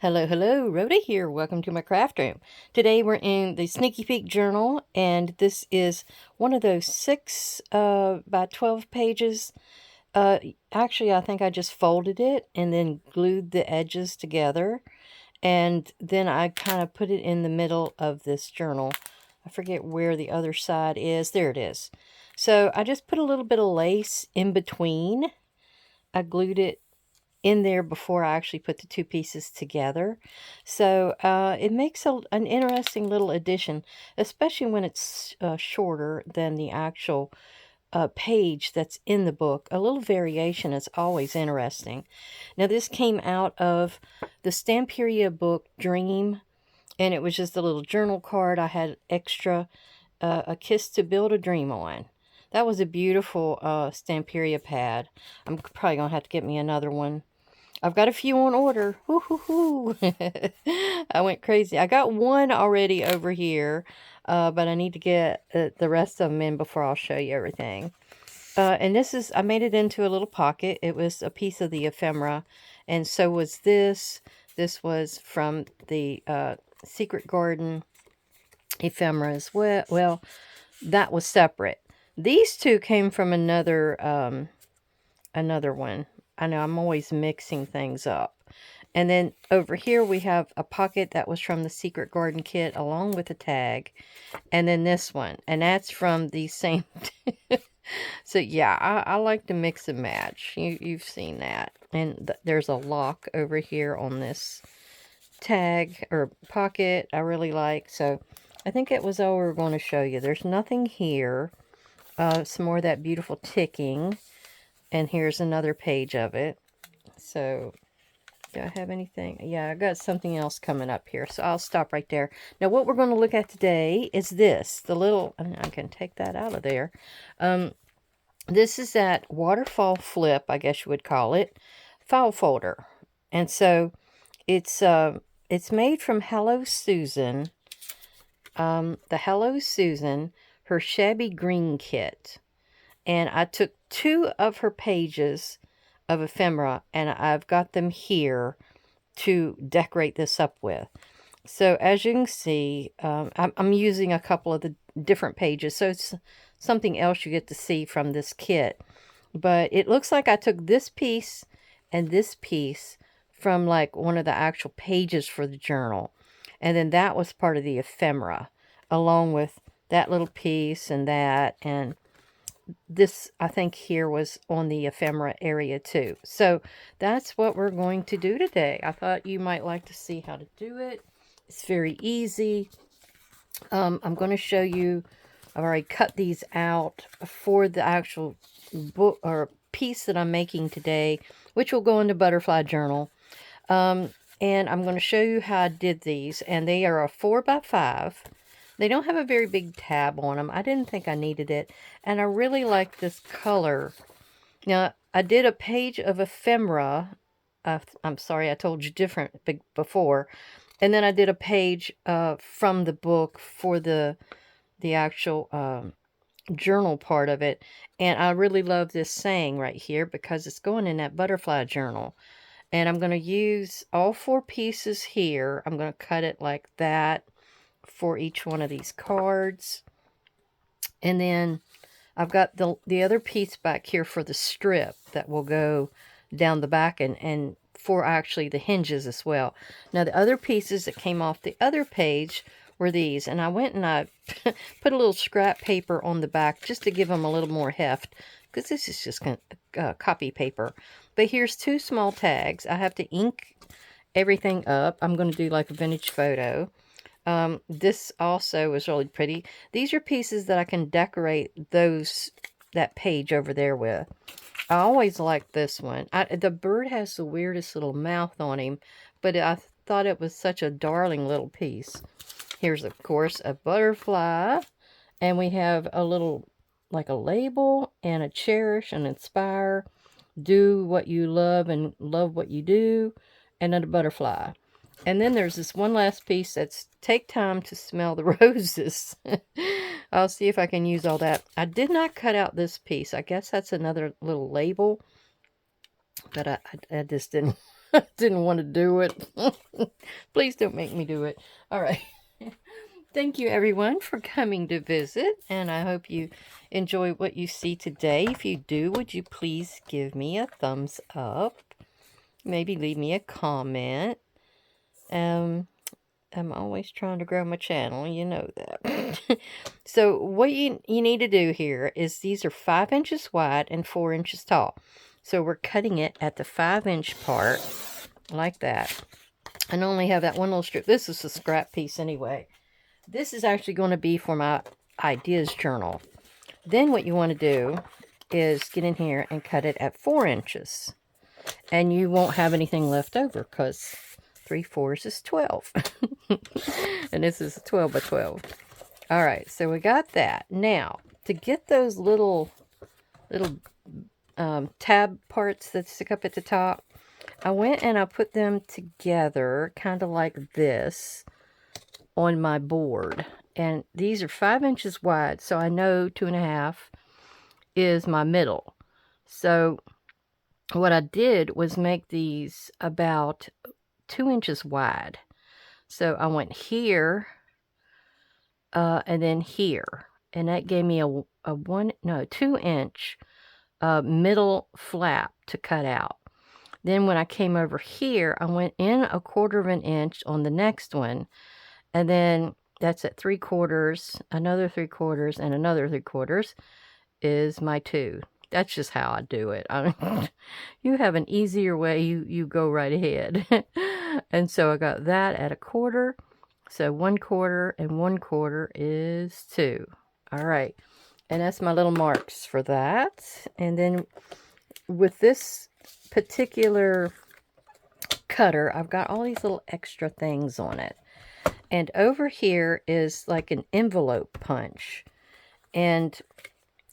Hello, hello, Rhoda here. Welcome to my craft room. Today we're in the Sneaky Peek journal, and this is one of those 6 by 12 pages. Actually, I think I just folded it and then glued the edges together, and then I kind of put it in the middle of this journal. I forget where the other side is. There it is. So I just put a little bit of lace in between. I glued it in there before I actually put the two pieces together. So it makes an interesting little addition, especially when it's shorter than the actual page that's in the book. A little variation is always interesting. Now this came out of the Stamperia book Dream, and it was just a little journal card. I had extra A Kiss to Build a Dream on. That was a beautiful Stamperia pad. I'm probably going to have to get me another one. I've got a few on order. Woo hoo hoo. I went crazy. I got one already over here, but I need to get the rest of them in before I'll show you everything. And this is, I made it into a little pocket. It was a piece of the ephemera, and so was this. This was from the Secret Garden ephemera as well. Well, that was separate. These two came from another one. I know I'm always mixing things up. And then over here we have a pocket that was from the Secret Garden kit along with a tag. And then this one. And that's from the same. So yeah, I like to mix and match. You've seen that. And there's a lock over here on this tag or pocket I really like. So I think it was all we were going to show you. There's nothing here. Some more of that beautiful ticking. And here's another page of it. So, do I have anything? Yeah, I got something else coming up here. So, I'll stop right there. Now, what we're going to look at today is this. The little, I can take that out of there. This is that Waterfall flip, I guess you would call it, file folder. And so, it's made from Hello Susan. The Hello Susan, her Shabby Green kit. And I took 2 of her pages of ephemera, and I've got them here to decorate this up with. So as you can see, I'm using a couple of the different pages, so it's something else you get to see from this kit. But it looks like I took this piece and this piece from like one of the actual pages for the journal. And then that was part of the ephemera, along with that little piece and that, and this, I think, here was on the ephemera area too. So that's what we're going to do today. I thought you might like to see how to do it. It's very easy. I'm going to show you, I've already cut these out for the actual book or piece that I'm making today, which will go into Butterfly Journal. And I'm going to show you how I did these, and they are a 4 by 5. They don't have a very big tab on them. I didn't think I needed it. And I really like this color. Now, I did a page of ephemera. I'm sorry, I told you different before. And then I did a page from the book for the actual journal part of it. And I really love this saying right here because it's going in that butterfly journal. And I'm going to use all 4 pieces here. I'm going to cut it like that for each one of these cards. And then I've got the other piece back here for the strip that will go down the back and for actually the hinges as well. Now the other pieces that came off the other page were these, and I went and I put a little scrap paper on the back just to give them a little more heft, because this is just copy paper. But here's 2 small tags. I have to ink everything up. I'm going to do like a vintage photo. This also is really pretty. These are pieces that I can decorate that page over there with. I always like this one. The bird has the weirdest little mouth on him, but I thought it was such a darling little piece. Here's, of course, a butterfly, and we have a little, like a label, and a cherish and inspire, do what you love and love what you do, and then a butterfly. And then there's this one last piece that's take time to smell the roses. I'll see if I can use all that. I did not cut out this piece. I guess that's another little label. But I just didn't Didn't want to do it. Please don't make me do it. All right. Thank you, everyone, for coming to visit, and I hope you enjoy what you see today. If you do, would you please give me a thumbs up? Maybe leave me a comment. I'm always trying to grow my channel, you know that. So what you need to do here is these are 5 inches wide and 4 inches tall. So we're cutting it at the 5-inch part, like that. And only have that one little strip. This is a scrap piece anyway. This is actually going to be for my ideas journal. Then what you want to do is get in here and cut it at 4 inches. And you won't have anything left over because 3/4 is 12. And this is a 12 by 12. All right, so we got that. Now, to get those little tab parts that stick up at the top, I went and I put them together kind of like this on my board. And these are 5 inches wide, so I know 2.5 is my middle. So what I did was make these about 2 inches wide. So I went here and then here, and that gave me a 2 inch middle flap to cut out. Then when I came over here, I went in 1/4 inch on the next one, and then that's at 3/4, another 3/4, and another 3/4 is my 2. That's just how I do it. I mean, you have an easier way, you go right ahead. And so I got that at 1/4. So 1/4 and 1/4 is 2. All right. And that's my little marks for that. And then with this particular cutter, I've got all these little extra things on it. And over here is like an envelope punch. And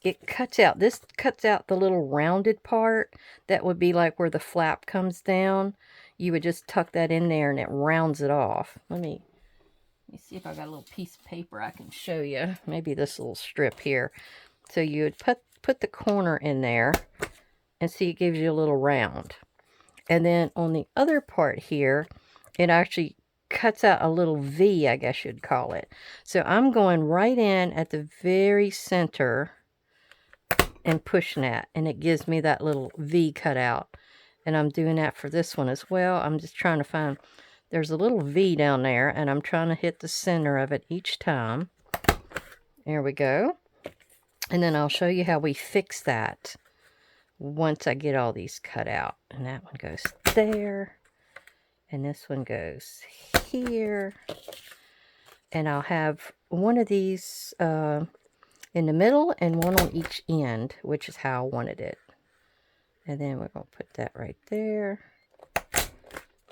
it cuts out, this cuts out the little rounded part. That would be like where the flap comes down. You would just tuck that in there and it rounds it off. Let me see if I got a little piece of paper I can show you. Maybe this little strip here. So you would put the corner in there and see it gives you a little round. And then on the other part here, it actually cuts out a little V, I guess you'd call it. So I'm going right in at the very center and pushing that, and it gives me that little V cut out. And I'm doing that for this one as well. I'm just trying to find, there's a little V down there, and I'm trying to hit the center of it each time. There we go. And then I'll show you how we fix that once I get all these cut out. And that one goes there, and this one goes here. And I'll have one of these in the middle and one on each end, which is how I wanted it. And then we're going to put that right there.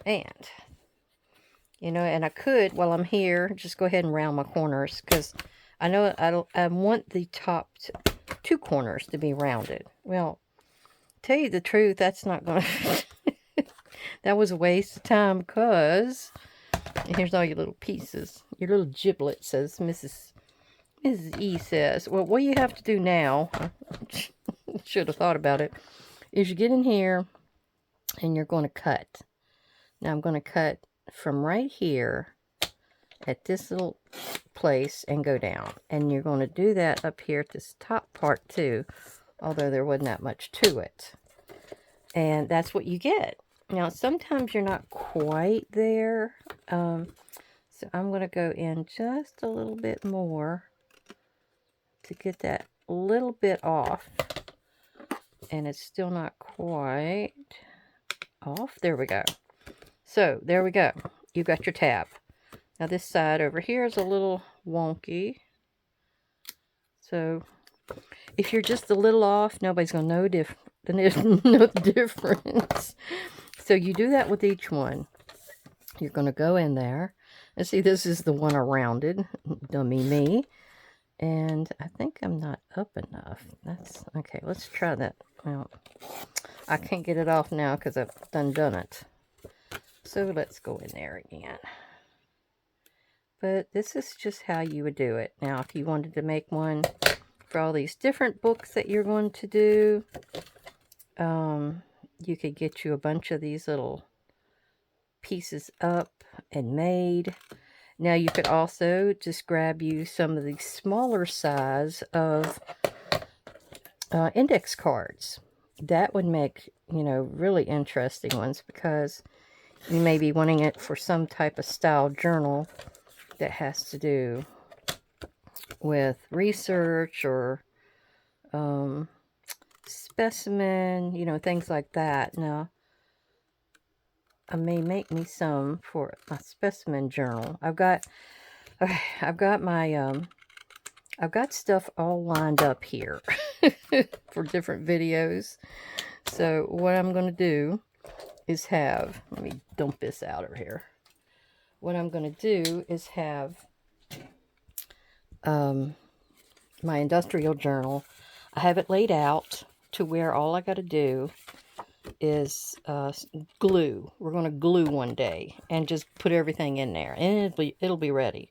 And, you know, and I could, while I'm here, just go ahead and round my corners, because I know I want the top 2 corners to be rounded. Well, tell you the truth, that's not going to... That was a waste of time, because here's all your little pieces. Your little giblets, as Mrs. E says. Well, what you have to do now, should have thought about it, is you get in here and you're going to cut. Now I'm going to cut from right here at this little place and go down. And you're going to do that up here at this top part too, although there wasn't that much to it. And that's what you get. Now sometimes you're not quite there. So I'm going to go in just a little bit more to get that little bit off. And it's still not quite off. There we go. So there we go. You got your tab. Now this side over here is a little wonky. So if you're just a little off, nobody's going to know no difference. So you do that with each one. You're going to go in there. And see, this is the one I rounded. Dummy me. And I think I'm not up enough. That's okay. Let's try that. Well, I can't get it off now because I've done it. So let's go in there again. But this is just how you would do it. Now, if you wanted to make one for all these different books that you're going to do, you could get you a bunch of these little pieces up and made. Now you could also just grab you some of the smaller size of index cards. That would make, you know, really interesting ones, because you may be wanting it for some type of style journal that has to do with research or specimen, you know, things like that. Now, I may make me some for my specimen journal. I've got my I've got stuff all lined up here for different videos. So what I'm going to do is have, let me dump this out of here. What I'm going to do is have my industrial journal. I have it laid out to where all I got to do is glue. We're going to glue one day and just put everything in there, and it'll be ready.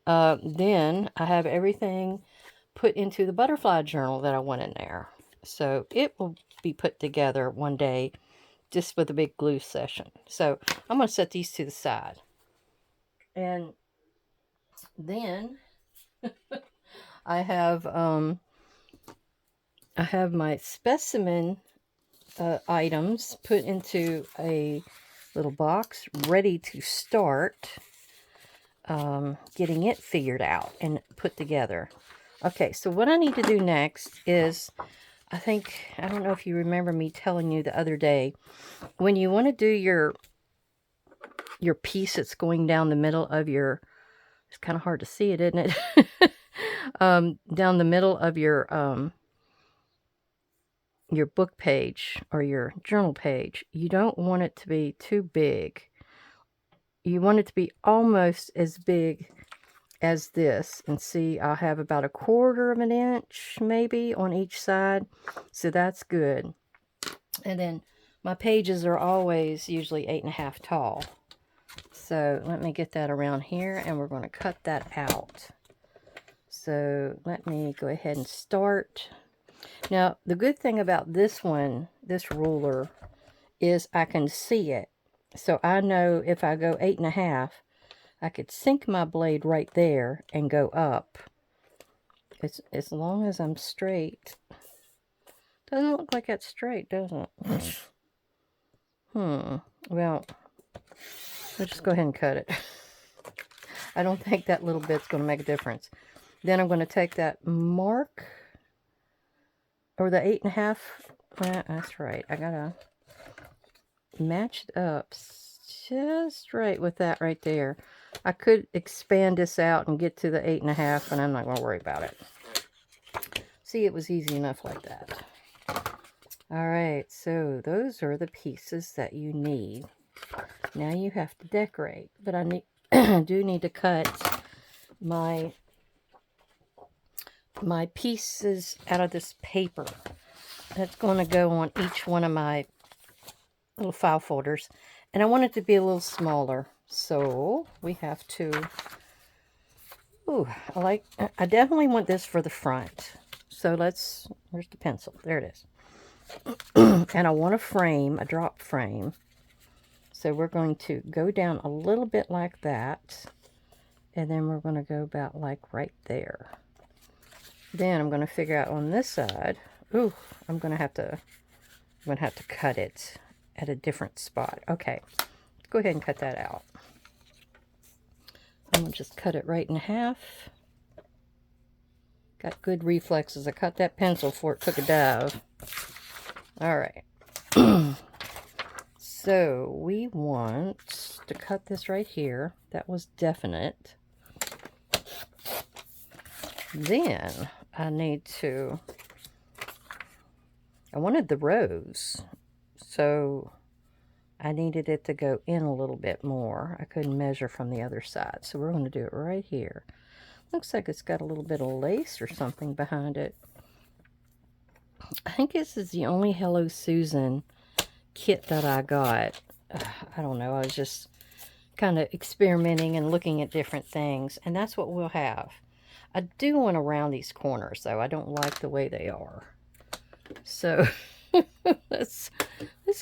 Then I have everything put into the butterfly journal that I want in there. So it will be put together one day just with a big glue session. So I'm going to set these to the side. And then I have my specimen items put into a little box ready to start getting it figured out and put together. Okay, so what I need to do next is, I don't know if you remember me telling you the other day, when you want to do your piece that's going down the middle of your, it's kind of hard to see it, isn't it? Down the middle of your book page or your journal page, you don't want it to be too big. You want it to be almost as big as this. And see, I'll have about 1/4 of an inch maybe on each side. So that's good. And then my pages are always usually 8.5 tall. So let me get that around here, and we're going to cut that out. So let me go ahead and start. Now, the good thing about this one, this ruler, is I can see it. So I know if I go 8.5, I could sink my blade right there and go up. It's, as long as I'm straight. Doesn't look like that's straight, does it? Well, let's just go ahead and cut it. I don't think that little bit's going to make a difference. Then I'm going to take that mark, or the 8.5. That's right. I got to match it up just right with that right there. I could expand this out and get to the 8.5, and I'm not going to worry about it. See, it was easy enough like that. All right, so those are the pieces that you need. Now you have to decorate, but I do need to cut my pieces out of this paper. That's going to go on each one of my little file folders, and I want it to be a little smaller, so we have to, I definitely want this for the front. So where's the pencil? There it is. And I want a frame, a drop frame. So we're going to go down a little bit like that, and then we're going to go about like right there. Then I'm going to figure out on this side, I'm going to have to cut it at a different spot. Okay, let's go ahead and cut that out. I'm going to just cut it right in half. Got good reflexes. I cut that pencil before it took a dive. All right. So we want to cut this right here. That was definite. Then I wanted the rose, so I needed it to go in a little bit more. I couldn't measure from the other side, so we're going to do it right here. Looks like it's got a little bit of lace or something behind it. I think this is the only Hello Susan kit that I got. I don't know, I was just kind of experimenting and looking at different things, and that's what we'll have. I do want to round these corners, though. I don't like the way they are. So let's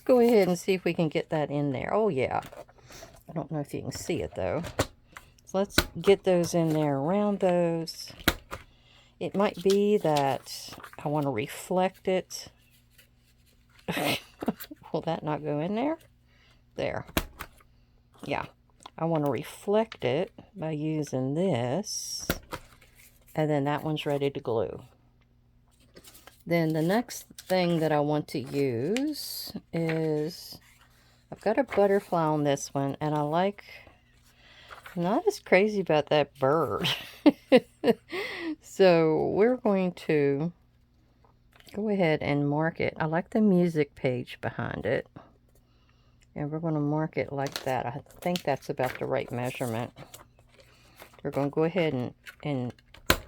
go ahead and see if we can get that in there. Oh yeah, I don't know if you can see it though. So let's get those in there around those. It might be that I want to reflect it. Will that not go in there? There. Yeah. I want to reflect it by using this. And then that one's ready to glue. Then the next thing that I want to use is, I've got a butterfly on this one, and I'm not as crazy about that bird. So we're going to go ahead and mark it. I like the music page behind it. And we're going to mark it like that. I think that's about the right measurement. We're going to go ahead and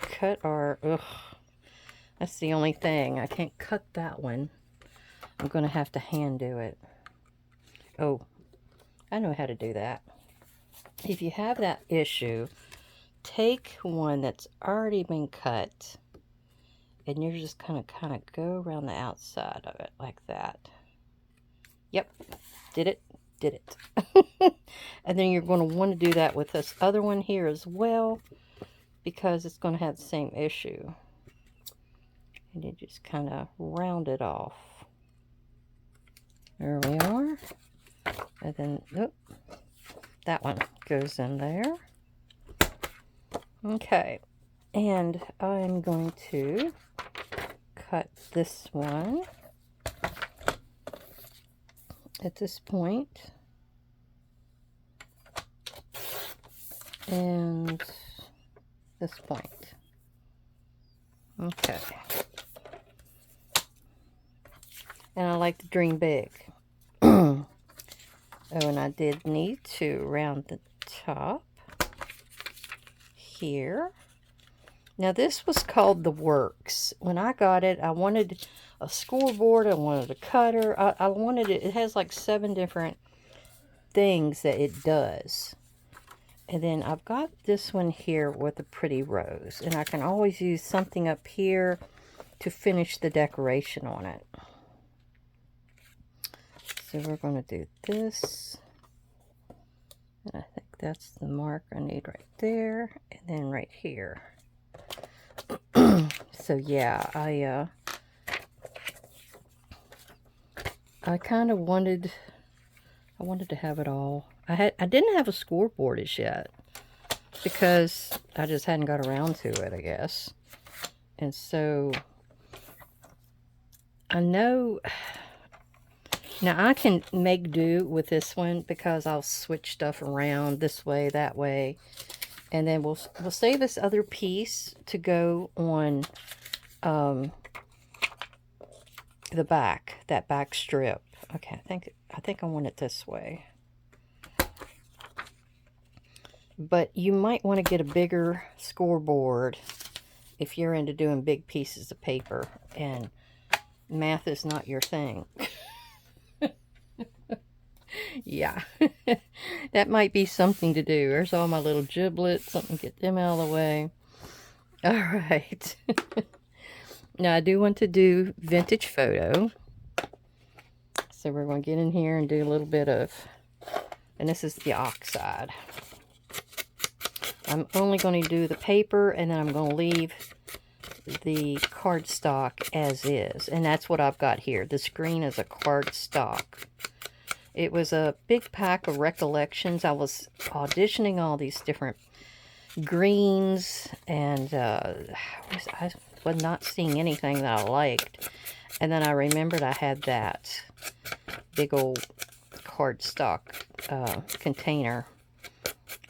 cut our... Ugh, that's the only thing. I can't cut that one. I'm going to have to hand do it. Oh, I know how to do that. If you have that issue, take one that's already been cut, and you're just kind of go around the outside of it like that. Yep, did it. And then you're going to want to do that with this other one here as well, because it's going to have the same issue. And you just kind of round it off. There we are. And then, oh, that one goes in there. Okay, and I'm going to cut this one at this point, and this point. Okay. And I like to dream big. Oh, and I did need to round the top here. Now this was called the Works. When I got it, I wanted a scoreboard, I wanted a cutter, I wanted it. It has like 7 different things that it does. And then I've got this one here with a pretty rose, and I can always use something up here to finish the decoration on it. So we're going to do this, and I think that's the mark I need right there, and then right here. So yeah, I kind of wanted to have it all. I didn't have a scoreboard as yet, because I just hadn't got around to it, I guess. And so I know now I can make do with this one, because I'll switch stuff around this way, that way, and then we'll save this other piece to go on the back, that back strip. Okay, I think I want it this way. But you might want to get a bigger scoreboard if you're into doing big pieces of paper and math is not your thing. Yeah, that might be something to do. There's all my little giblets, something to get them out of the way. All right. Now I do want to do vintage photo. So we're going to get in here and do a little bit of, and this is the oxide. I'm only going to do the paper, and then I'm going to leave the cardstock as is. And that's what I've got here. The screen is a cardstock. It was a big pack of recollections. I was auditioning all these different greens, and I was not seeing anything that I liked. And then I remembered I had that big old cardstock container,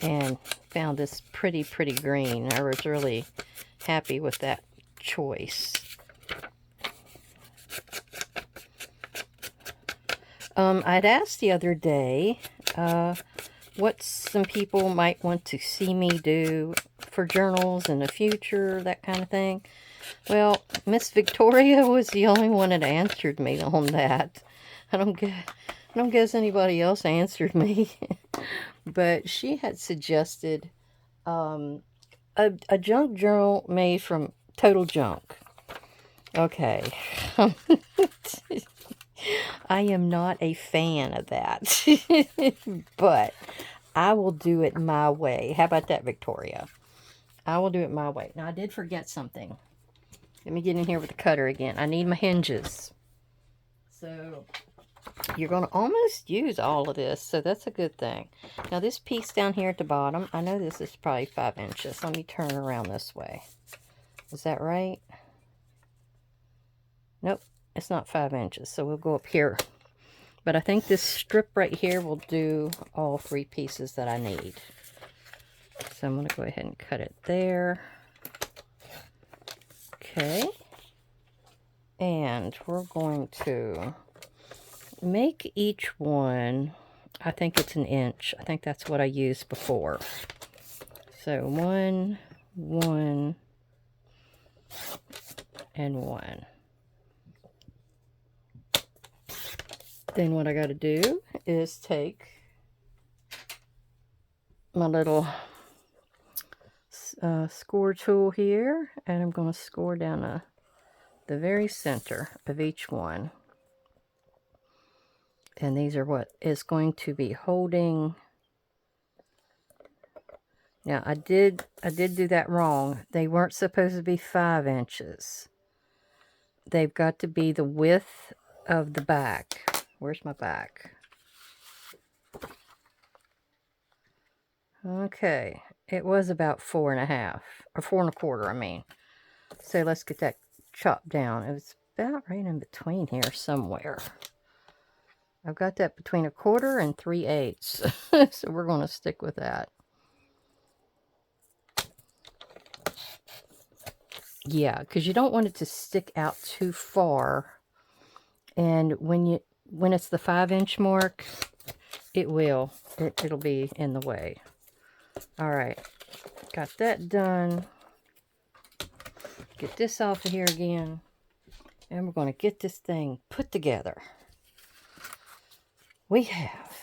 and found this pretty green. I was really happy with that choice. I'd asked the other day what some people might want to see me do for journals in the future, that kind of thing. Well, Miss Victoria was the only one that answered me on that. I don't guess anybody else answered me. But she had suggested a junk journal made from total junk. Okay. I am not a fan of that. But I will do it my way. How about that, Victoria? I will do it my way. Now, I did forget something. Let me get in here with the cutter again. I need my hinges. So, you're going to almost use all of this, so that's a good thing. Now, this piece down here at the bottom, I know this is probably 5 inches. Let me turn around this way. Is that right? Nope, it's not 5 inches, so we'll go up here. But I think this strip right here will do all 3 pieces that I need. So I'm going to go ahead and cut it there. Okay. And we're going to make each one, I think it's 1 inch. I think that's what I used before. So 1, 1, and 1. Then what I got to do is take my little score tool here, and I'm going to score down the very center of each one. And these are what is going to be holding. Now, I did do that wrong. They weren't supposed to be 5 inches. They've got to be the width of the back. Where's my back? Okay, it was about 4.5, or 4.25, I mean. So let's get that chopped down. It was about right in between here somewhere. I've got that between 1/4 and 3/8. So we're going to stick with that. Yeah, because you don't want it to stick out too far. And when it's the 5-inch mark, it will. It'll be in the way. All right, got that done. Get this off of here again. And we're going to get this thing put together. We have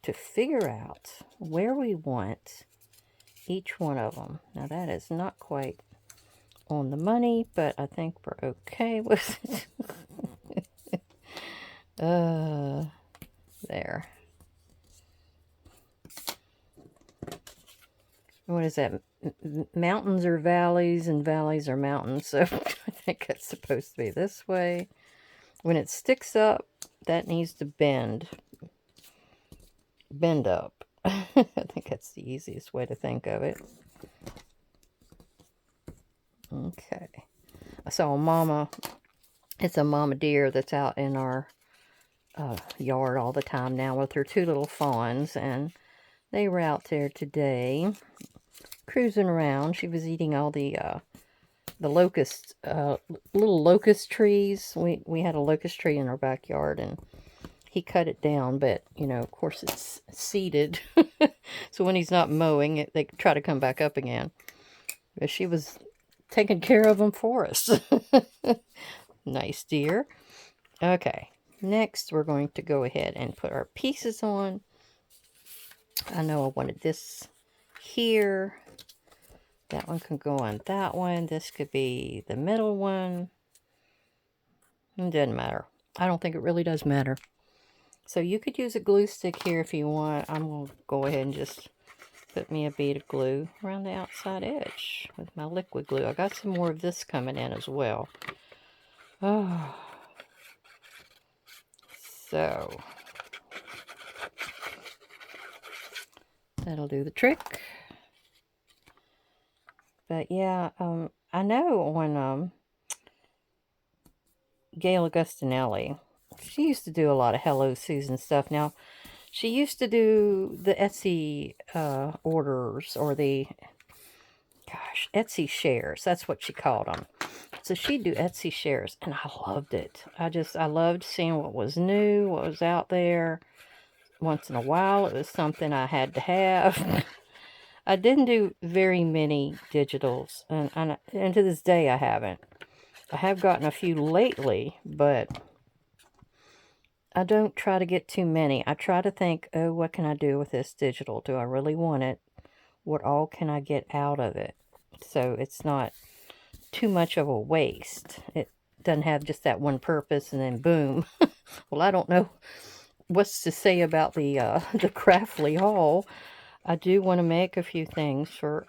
to figure out where we want each one of them. Now, that is not quite on the money, but I think we're okay with it. There. What is that? Mountains are valleys and valleys are mountains. So I think it's supposed to be this way. When it sticks up, that needs to bend up. I think that's the easiest way to think of it. Okay. I saw a mama. It's a mama deer that's out in our yard all the time now with her 2 little fawns, and they were out there today cruising around. She was eating all the locust, little locust trees. We had a locust tree in our backyard, and he cut it down, but, you know, of course it's seeded. So when he's not mowing, they try to come back up again. But she was taking care of them for us. Nice deer. Okay, next we're going to go ahead and put our pieces on. I know I wanted this here. That one can go on that one. This could be the middle one. It doesn't matter. I don't think it really does matter. So you could use a glue stick here if you want. I'm going to go ahead and just put me a bead of glue around the outside edge with my liquid glue. I got some more of this coming in as well. Oh. So that'll do the trick. But yeah, I know on Gail Augustinelli, she used to do a lot of Hello Susan stuff. Now, she used to do the Etsy orders, or the, gosh, Etsy shares. That's what she called them. So she'd do Etsy shares, and I loved it. I loved seeing what was new, what was out there. Once in a while, it was something I had to have. I didn't do very many digitals, and to this day I haven't. I have gotten a few lately, but I don't try to get too many. I try to think, oh, what can I do with this digital? Do I really want it? What all can I get out of it? So it's not too much of a waste. It doesn't have just that one purpose and then boom. Well, I don't know what's to say about the Craftly haul. I do want to make a few things for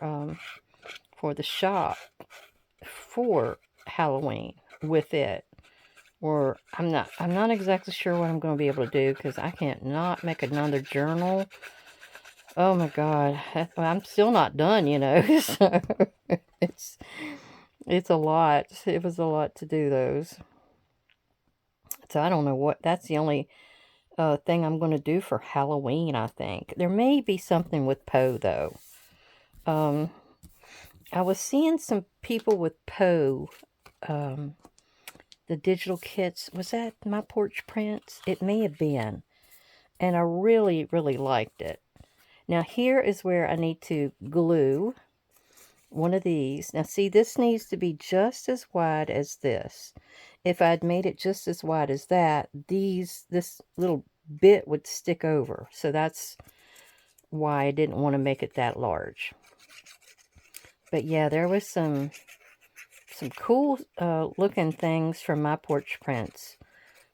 the shop for Halloween with it. Or I'm not exactly sure what I'm going to be able to do because I can't not make another journal. Oh my God, I'm still not done, you know. So it's a lot. It was a lot to do those. So I don't know what. That's the only thing I'm going to do for Halloween. I think there may be something with Poe though. I was seeing some people with Poe. The digital kits. Was that My Porch Prints? It may have been. And I really, really liked it. Now here is where I need to glue one of these. Now see, this needs to be just as wide as this. If I'd made it just as wide as that, this little bit would stick over. So that's why I didn't want to make it that large. But yeah, there was some cool looking things from My Porch Prints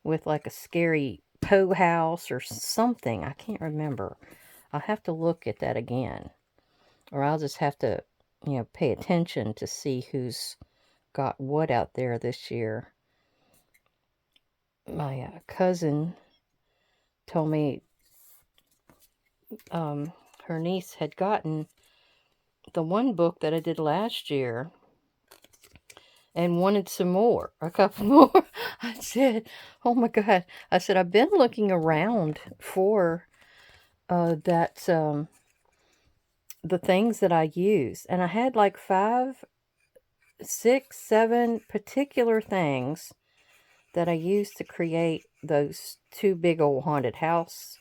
with like a scary Poe house or something. I can't remember. I'll have to look at that again. Or I'll just have to, pay attention to see who's got what out there this year. My cousin told me her niece had gotten the one book that I did last year and wanted some more, a couple more. I said, oh my God. I said, I've been looking around for the things that I use. And I had like 5, 6, 7 particular things that I used to create those 2 big old haunted house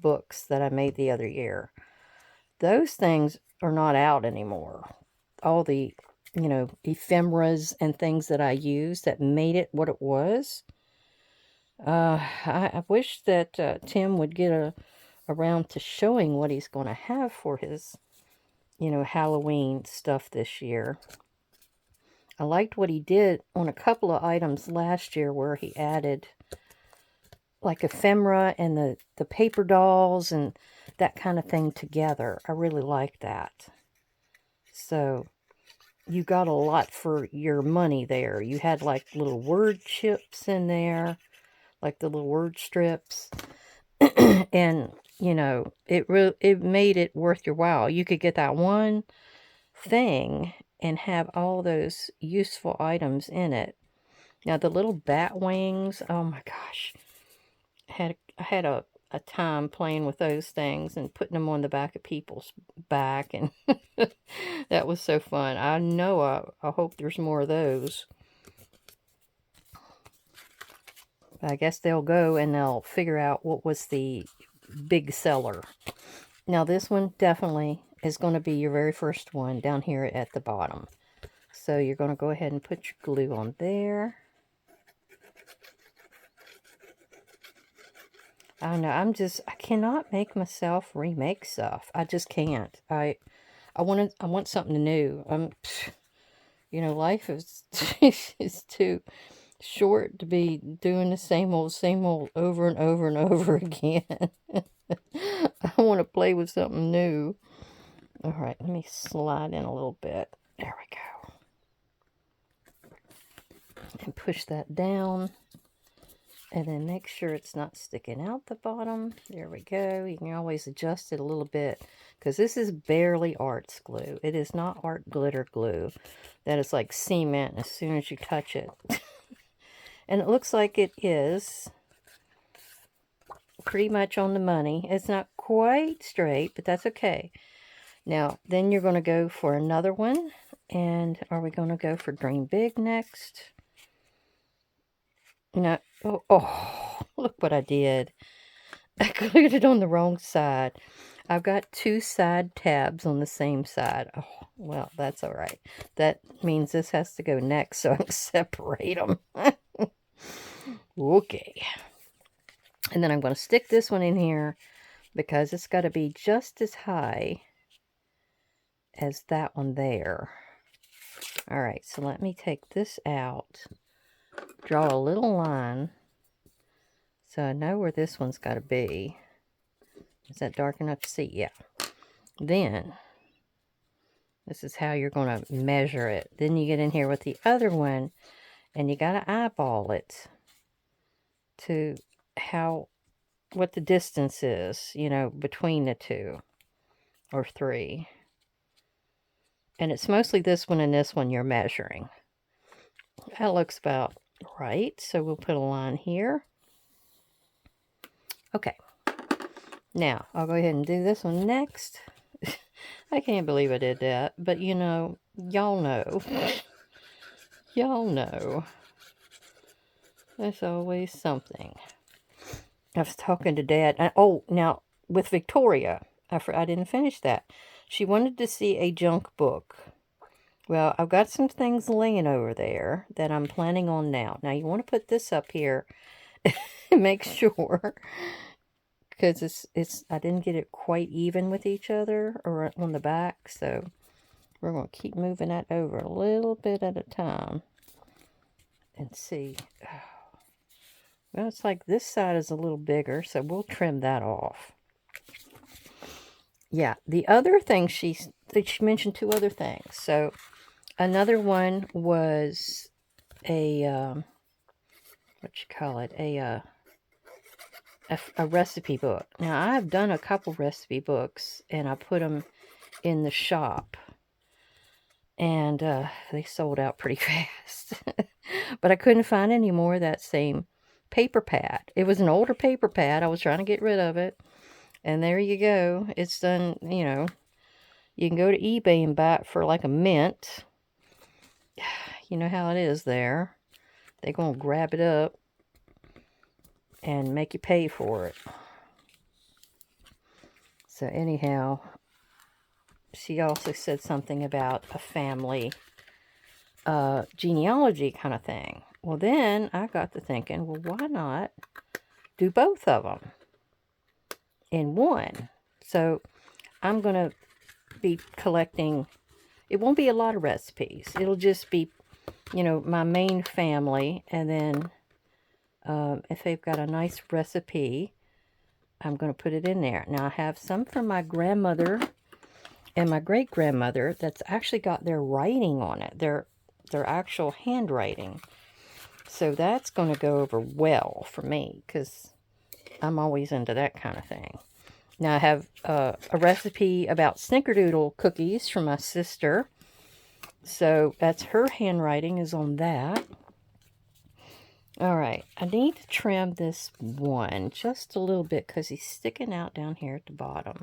books that I made the other year. Those things are not out anymore. All the, ephemeras and things that I used that made it what it was. I wish that Tim would get around to showing what he's going to have for his, Halloween stuff this year. I liked what he did on a couple of items last year where he added like ephemera and the paper dolls and that kind of thing together. I really like that. So you got a lot for your money there. You had like little word chips in there, like the little word strips. And, it made it worth your while. You could get that one thing and have all those useful items in it. Now the little bat wings, oh my gosh. I had a time playing with those things and putting them on the back of people's back, and that was so fun. I know I hope there's more of those. I guess they'll go and they'll figure out what was the big seller. Now this one definitely is going to be your very first one down here at the bottom. So you're going to go ahead and put your glue on there. I don't know, I cannot make myself remake stuff. I just can't. I want something new. Life is is too short to be doing the same old over and over and over again. I want to play with something new. All right, let me slide in a little bit. There we go. And push that down. And then make sure it's not sticking out the bottom. There we go. You can always adjust it a little bit, because this is barely arts glue. It is not art glitter glue. That is like cement as soon as you touch it. And it looks like it is pretty much on the money. It's not quite straight, but that's okay. Now, then you're going to go for another one. And are we going to go for Dream Big next? No. Oh, look what I did. I glued it on the wrong side. I've got 2 side tabs on the same side. Oh, well, that's all right. That means this has to go next, so I can separate them. Okay. And then I'm going to stick this one in here because it's got to be just as high as that one there. All right, so let me take this out. Draw a little line so I know where this one's got to be. Is that dark enough to see? Yeah. Then, this is how you're going to measure it. Then you get in here with the other one, and you got to eyeball it to what the distance is, you know, between the two or three. And it's mostly this one and this one you're measuring. That looks about right, so we'll put a line here. Okay. Now, I'll go ahead and do this one next. I can't believe I did that, but you know, y'all know. Y'all know. There's always something. I was talking to Dad. Oh, now, with Victoria, I didn't finish that. She wanted to see a junk book. Well, I've got some things laying over there that I'm planning on now. Now, you want to put this up here and make sure, because I didn't get it quite even with each other or on the back, so we're going to keep moving that over a little bit at a time and see. Well, it's like this side is a little bigger, so we'll trim that off. Yeah, the other thing she mentioned 2 other things. So another one was a a recipe book. Now, I've done a couple recipe books, and I put them in the shop, and they sold out pretty fast. But I couldn't find any more of that same paper pad. It was an older paper pad. I was trying to get rid of it. And there you go. It's done, you know. You can go to eBay and buy it for like a mint. You know how it is there. They're going to grab it up and make you pay for it. So anyhow, she also said something about a family genealogy kind of thing. Well, then I got to thinking, well, why not do both of them in one? So I'm going to be collecting. It won't be a lot of recipes. It'll just be, you know, my main family. And then if they've got a nice recipe, I'm going to put it in there. Now, I have some from my grandmother and my great-grandmother that's actually got their writing on it. Their actual handwriting. So that's going to go over well for me, because I'm always into that kind of thing. Now I have a recipe about snickerdoodle cookies from my sister. So that's her handwriting is on that. Alright, I need to trim this one just a little bit because he's sticking out down here at the bottom.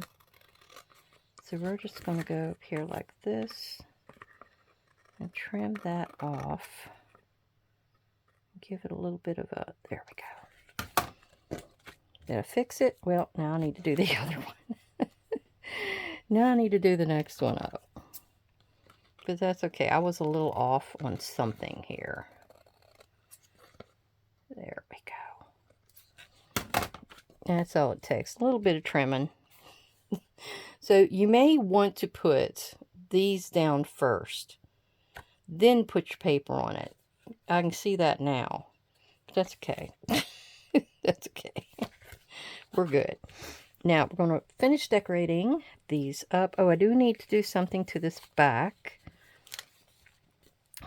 So we're just going to go up here like this and trim that off. Give it a little bit of a, there we go. Did I fix it? Well, now I need to do the other one. Now I need to do the next one up. But that's okay. I was a little off on something here. There we go. That's all it takes. A little bit of trimming. So you may want to put these down first. Then put your paper on it. I can see that now. But that's okay. That's okay. We're good. Now, we're going to finish decorating these up. Oh, I do need to do something to this back.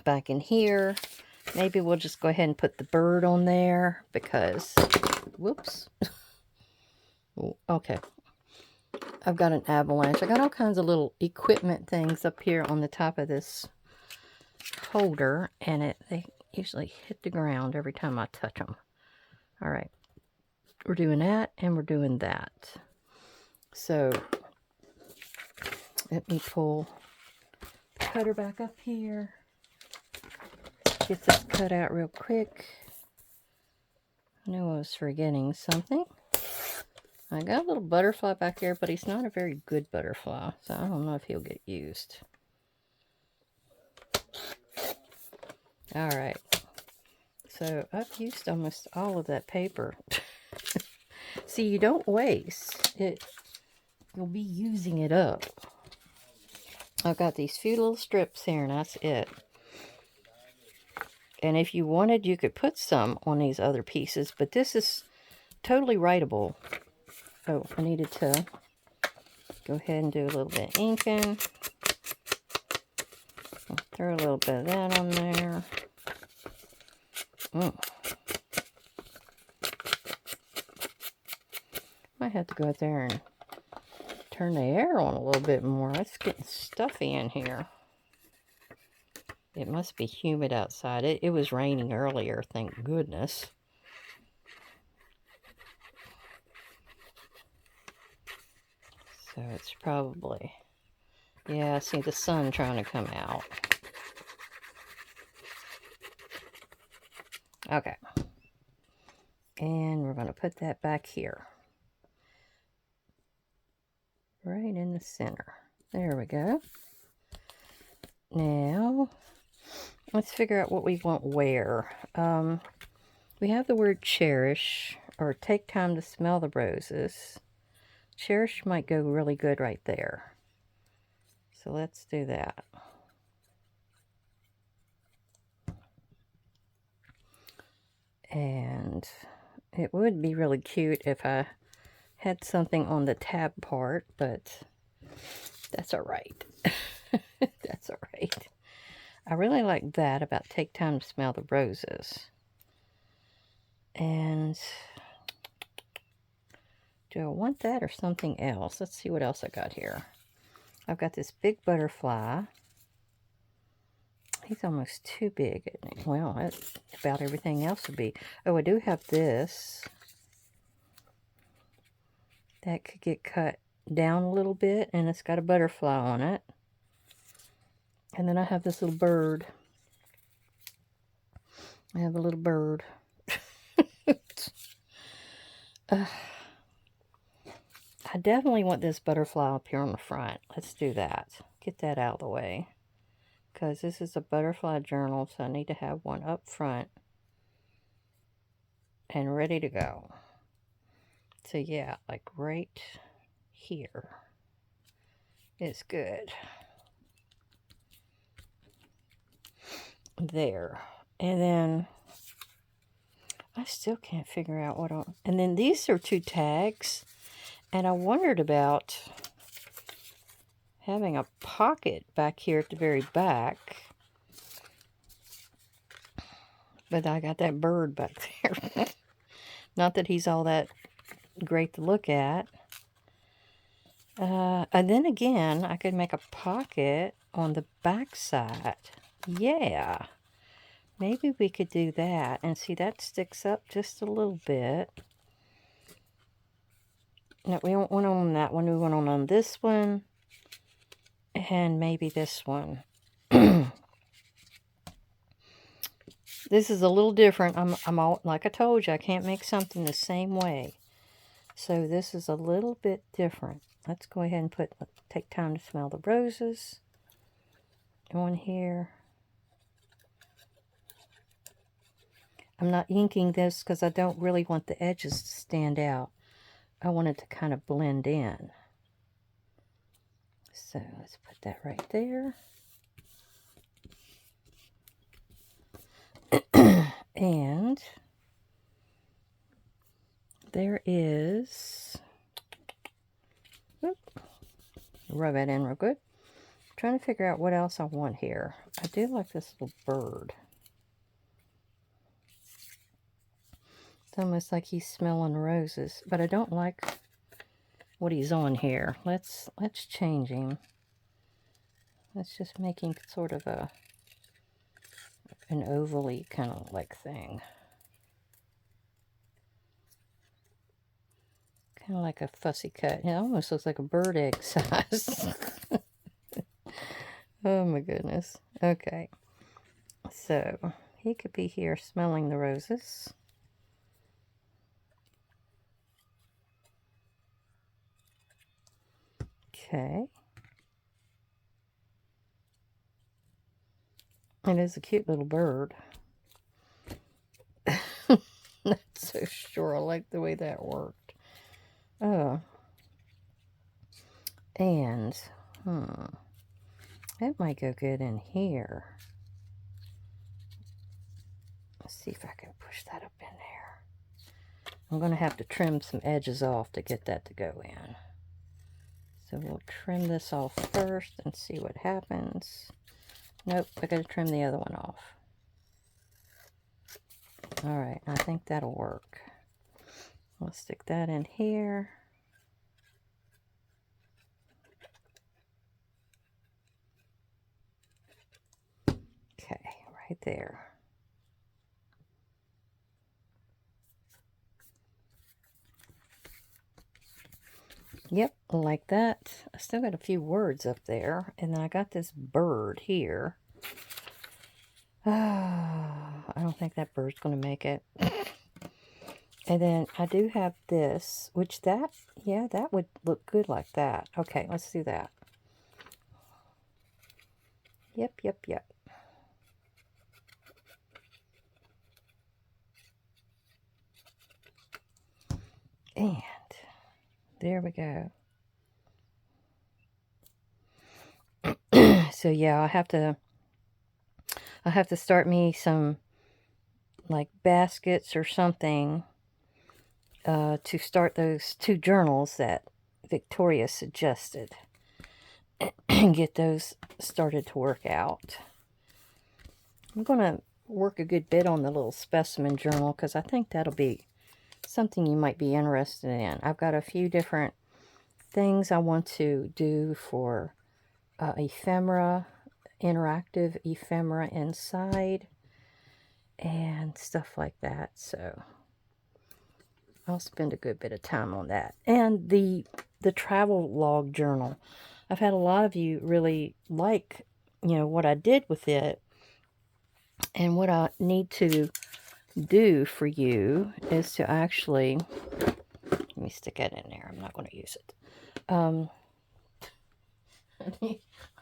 Back in here. Maybe we'll just go ahead and put the bird on there because... Whoops. Okay. I've got an avalanche. I got all kinds of little equipment things up here on the top of this holder, and they usually hit the ground every time I touch them. All right. We're doing that, and we're doing that. So, let me pull the cutter back up here. Get this cut out real quick. I knew I was forgetting something. I got a little butterfly back here, but he's not a very good butterfly, so I don't know if he'll get used. Alright. So, I've used almost all of that paper. See, you don't waste it. You'll be using it up. I've got these few little strips here, and that's it. And if you wanted, you could put some on these other pieces, but this is totally writable. Oh, I needed to go ahead and do a little bit of inking. Throw a little bit of that on there. Might have to go out there and turn the air on a little bit more. It's getting stuffy in here. It must be humid outside. It was raining earlier, thank goodness. So it's probably, yeah, I see the sun trying to come out. Okay. And we're going to put that back here. Right in the center. There we go. Now, let's figure out what we want where. We have the word cherish, or take time to smell the roses. Cherish might go really good right there. So let's do that. And it would be really cute if I had something on the tab part, but that's all right. That's all right. I really like that about take time to smell the roses. And do I want that or something else? Let's see what else I got here. I've got this big butterfly. He's almost too big, isn't he? Well, that's about everything else would be. Oh, I do have this. That could get cut down a little bit, and it's got a butterfly on it. And then I have this little bird. I have a little bird. I definitely want this butterfly up here on the front. Let's do that. Get that out of the way. Because this is a butterfly journal, so I need to have one up front and ready to go. So yeah, like right here is good. There. And then I still can't figure out what I'm... And then these are 2 tags. And I wondered about having a pocket back here at the very back. But I got that bird back there. Not that he's all that great to look at. And then again, I could make a pocket on the back side. Yeah. Maybe we could do that. And see, that sticks up just a little bit. No, we don't want on that one. We want on this one. And maybe this one. This is a little different. I'm all, like I told you, I can't make something the same way. So this is a little bit different. Let's go ahead and take time to smell the roses on here. I'm not inking this because I don't really want the edges to stand out. I want it to kind of blend in. So let's put that right there. And there is, rub it in real good. I'm trying to figure out what else I want here. I do like this little bird. It's almost like he's smelling roses, but I don't like what he's on here. Let's change him. Let's just make him sort of an ovally kind of like thing. Kind of like a fussy cut. It almost looks like a bird egg size. Oh my goodness. Okay. So he could be here smelling the roses. Okay. It is a cute little bird. Not so sure I like the way that worked. Oh. And, that might go good in here. Let's see if I can push that up in there. I'm going to have to trim some edges off to get that to go in. So we'll trim this off first and see what happens. Nope, I gotta trim the other one off. Alright, I think that'll work. We'll stick that in here. Okay, right there. Yep, like that. I still got a few words up there. And then I got this bird here. I don't think that bird's going to make it. And then I do have this, which that, yeah, that would look good like that. Okay, let's do that. Yep, yep, yep. And there we go. So yeah, I have to start me some like baskets or something to start those 2 journals that Victoria suggested and get those started to work out. I'm going to work a good bit on the little specimen journal because I think that'll be something you might be interested in. I've got a few different things I want to do for ephemera, interactive ephemera inside and stuff like that. So I'll spend a good bit of time on that. And the travel log journal. I've had a lot of you really like, you know, what I did with it. And what I need to do for you is to actually, let me stick it in there. I'm not going to use it.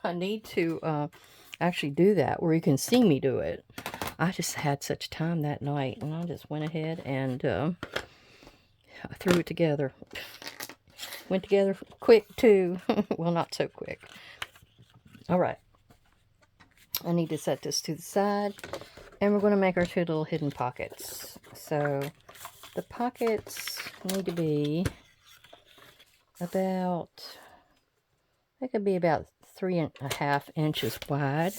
I need to actually do that where you can see me do it. I just had such time that night, and I just went ahead and I threw it together. Went together quick too. Well, not so quick. All right. I need to set this to the side, and we're going to make our 2 little hidden pockets. So the pockets need to be about, they could be about 3.5 inches wide.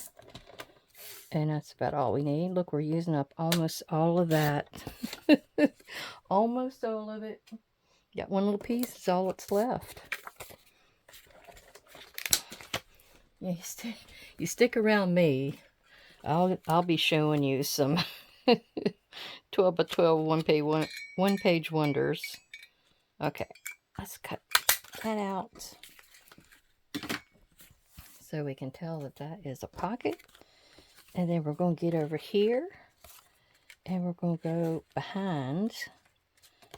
And that's about all we need. Look, we're using up almost all of that. Almost all of it. Got one little piece. It's all that's left. Yeah, you stick around me. I'll be showing you some 12 by 12 one page wonders. Okay, let's cut that out so we can tell that that is a pocket. And then we're going to get over here and we're going to go behind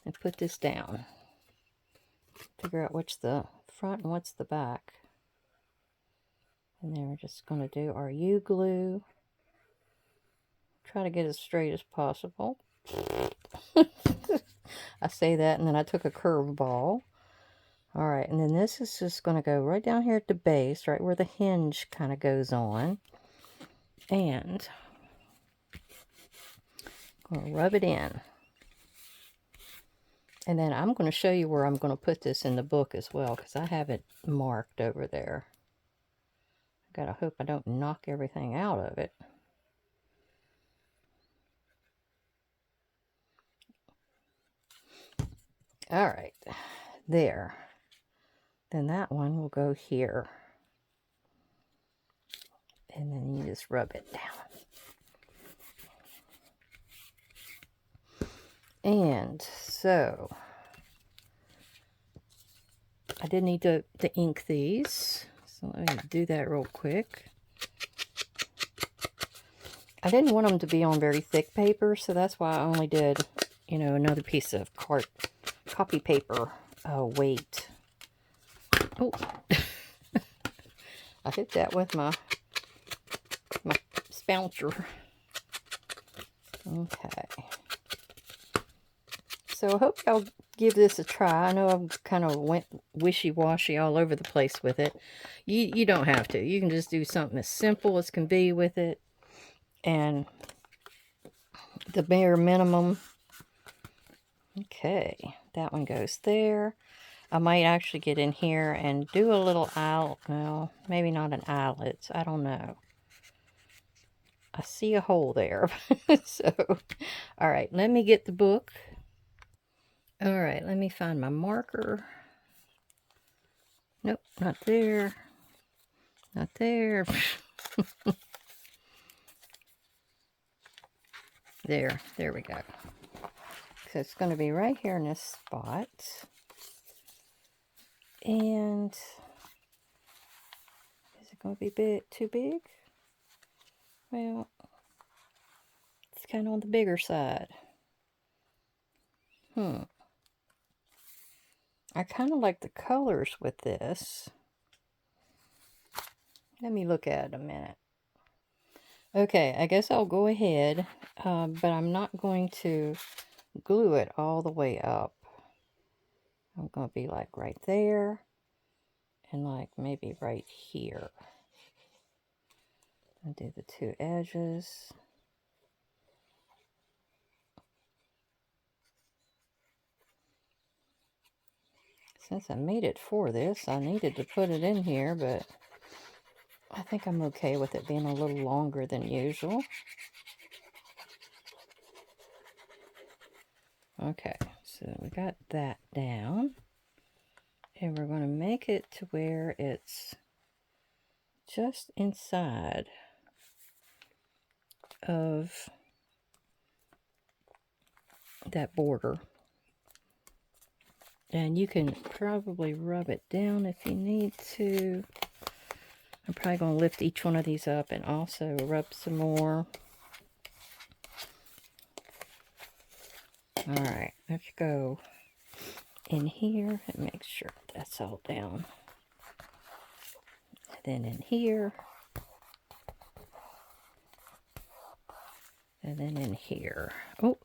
and put this down. Figure out what's the front and what's the back. And then we're just going to do our U-glue. Try to get as straight as possible. I say that and then I took a curveball. Alright, and then this is just going to go right down here at the base, right where the hinge kind of goes on. And I'm going to rub it in. And then I'm going to show you where I'm going to put this in the book as well, because I have it marked over there. I gotta hope I don't knock everything out of it. Alright, there. Then that one will go here. And then you just rub it down. And so, I did need to ink these. So let me do that real quick. I didn't want them to be on very thick paper, so that's why I only did, you know, another piece of copy paper weight. Oh, I hit that with my spouncer. Okay. So I hope y'all give this a try. I know I've kind of went wishy-washy all over the place with it. You don't have to. You can just do something as simple as can be with it. And the bare minimum. Okay, that one goes there. I might actually get in here and do a little eyelet. Well, maybe not an eyelet. I don't know. I see a hole there. So, all right, let me get the book. All right, let me find my marker. Nope, not there. Not there. There we go. So it's going to be right here in this spot. And is it going to be too big? Well, it's kind of on the bigger side. I kind of like the colors with this. Let me look at it a minute. Okay, I guess I'll go ahead, but I'm not going to glue it all the way up. I'm going to be like right there and like maybe right here. I'll do the two edges. Since I made it for this, I needed to put it in here, but I think I'm okay with it being a little longer than usual. Okay, so we got that down. And we're going to make it to where it's just inside of that border. And you can probably rub it down if you need to. I'm probably going to lift each one of these up and also rub some more. Alright, let's go in here and make sure that's all down. And then in here. And then in here. Oh,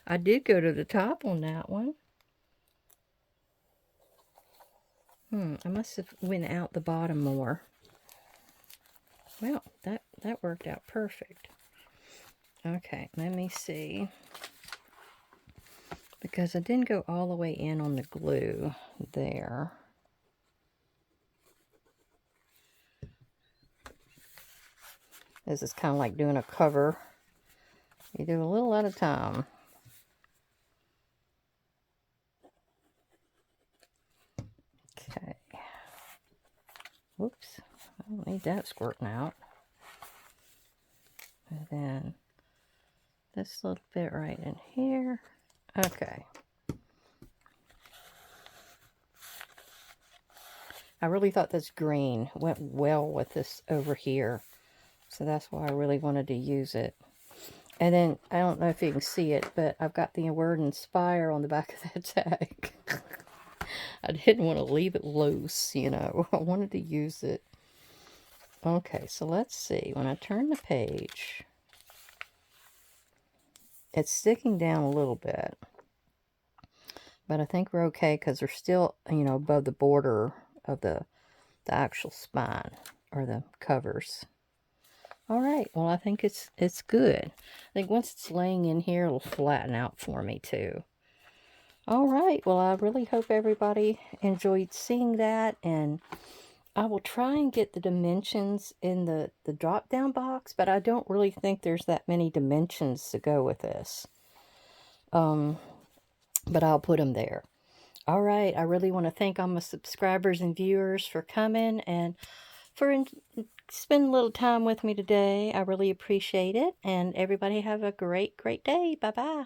I did go to the top on that one. I must have went out the bottom more. Well, that worked out perfect. Okay, let me see. Because I didn't go all the way in on the glue there. This is kind of like doing a cover. You do a little at a time. Okay. Whoops. I don't need that squirting out. And then this little bit right in here. Okay. I really thought this green went well with this over here. So that's why I really wanted to use it. And then, I don't know if you can see it, but I've got the word inspire on the back of that tag. I didn't want to leave it loose, you know. I wanted to use it. Okay, so let's see. When I turn the page, it's sticking down a little bit. But I think we're okay because they're still, you know, above the border of the actual spine or the covers. All right, well, I think it's good. I think once it's laying in here, it'll flatten out for me too. All right, well, I really hope everybody enjoyed seeing that, and I will try and get the dimensions in the drop-down box, but I don't really think there's that many dimensions to go with this. But I'll put them there. All right, I really want to thank all my subscribers and viewers for coming and for spending a little time with me today. I really appreciate it, and everybody have a great, great day. Bye-bye.